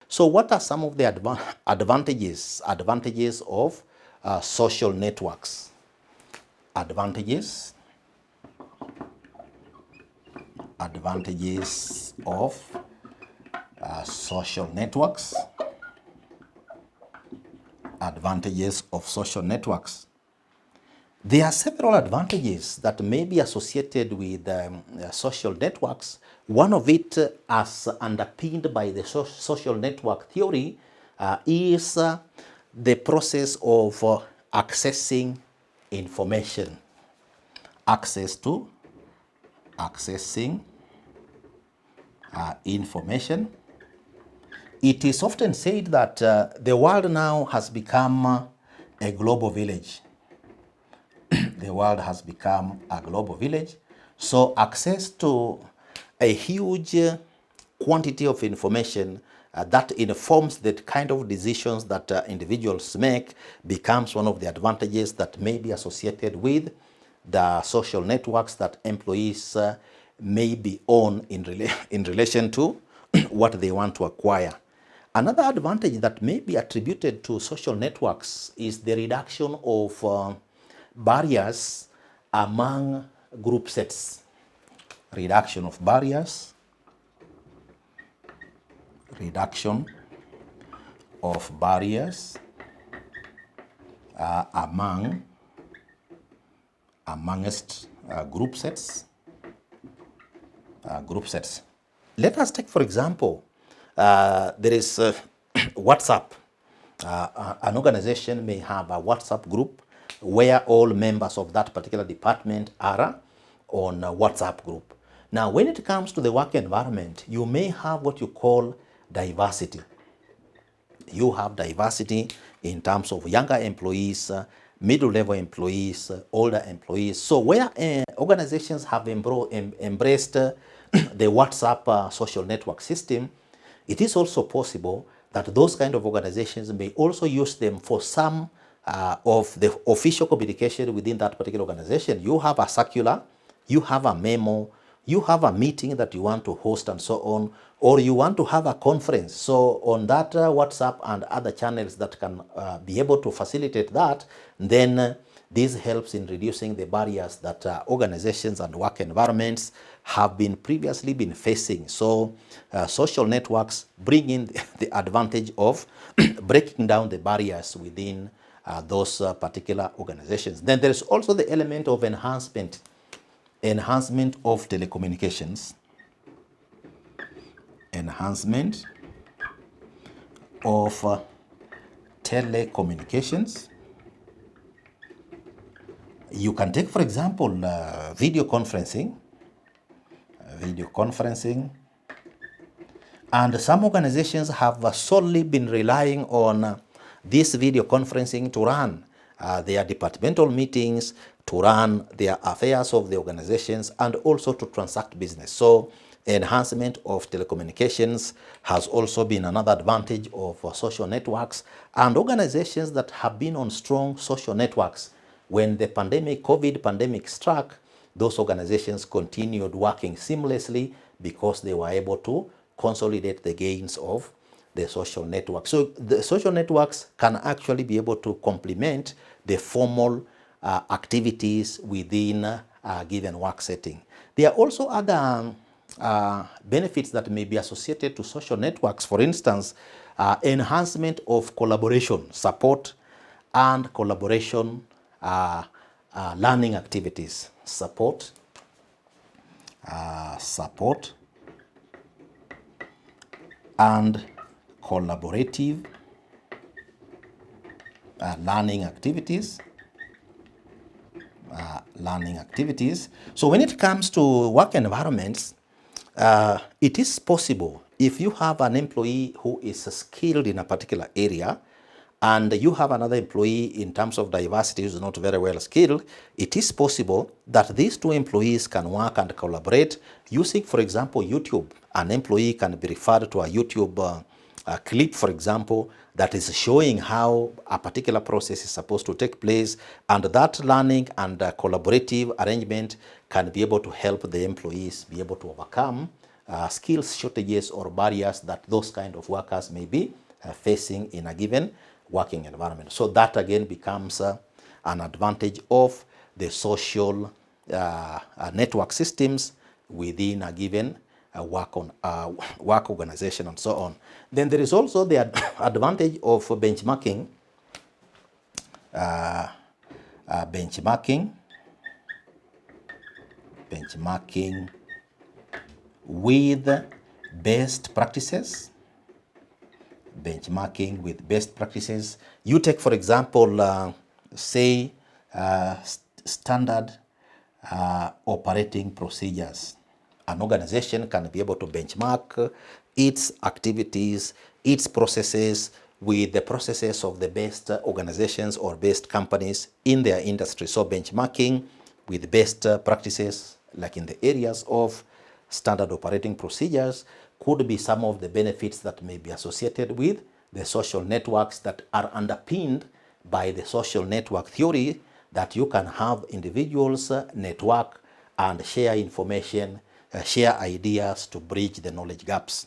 So what are some of the advantages of social networks? Advantages of social networks. Advantages of social networks. There are several advantages that may be associated with social networks. One of it, as underpinned by the social network theory, is the process of accessing information. Accessing information. It is often said that the world now has become a global village. The world has become a global village. So access to a huge quantity of information that informs the kind of decisions that individuals make becomes one of the advantages that may be associated with the social networks that employees may be on in relation to what they want to acquire. Another advantage that may be attributed to social networks is the reduction of barriers among group sets. Reduction of barriers. Reduction of barriers amongst group sets. Let us take, for example, there is WhatsApp. An organization may have a WhatsApp group where all members of that particular department are on a WhatsApp group. Now, when it comes to the work environment, you may have what you call diversity. You have diversity in terms of younger employees, middle-level employees, older employees. So where organizations have embraced the WhatsApp social network system, it is also possible that those kind of organizations may also use them for some of the official communication within that particular organization. You have a circular, you have a memo, you have a meeting that you want to host and so on, or you want to have a conference. So on that WhatsApp and other channels that can be able to facilitate that, then this helps in reducing the barriers that organizations and work environments have previously been facing. So social networks bring in the advantage of breaking down the barriers within those particular organizations. Then there's also the element of enhancement of telecommunications. Enhancement of telecommunications. You can take, for example, video conferencing. And some organizations have solely been relying on this video conferencing to run their departmental meetings, to run their affairs of the organizations, and also to transact business. So enhancement of telecommunications has also been another advantage of social networks. And organizations that have been on strong social networks, when the COVID pandemic struck, those organizations continued working seamlessly because they were able to consolidate the gains of the social network. So the social networks can actually be able to complement the formal activities within a given work setting. There are also other benefits that may be associated to social networks. For instance, enhancement of collaboration, support and collaboration learning activities. Support and collaborative learning activities. So when it comes to work environments, it is possible if you have an employee who is skilled in a particular area and you have another employee in terms of diversity who is not very well skilled, it is possible that these two employees can work and collaborate using, for example, YouTube. An employee can be referred to a YouTube clip, for example, that is showing how a particular process is supposed to take place, and that learning and collaborative arrangement can be able to help the employees be able to overcome skills shortages or barriers that those kind of workers may be facing in a given working environment. So that again becomes an advantage of the social network systems within a given work organization and so on. Then there is also the advantage of benchmarking, benchmarking with best practices. Benchmarking with best practices. You take, for example, say standard operating procedures. An organization can be able to benchmark its activities, its processes with the processes of the best organizations or best companies in their industry. So benchmarking with best practices, like in the areas of standard operating procedures, could be some of the benefits that may be associated with the social networks that are underpinned by the social network theory, that you can have individuals network and share information, share ideas to bridge the knowledge gaps.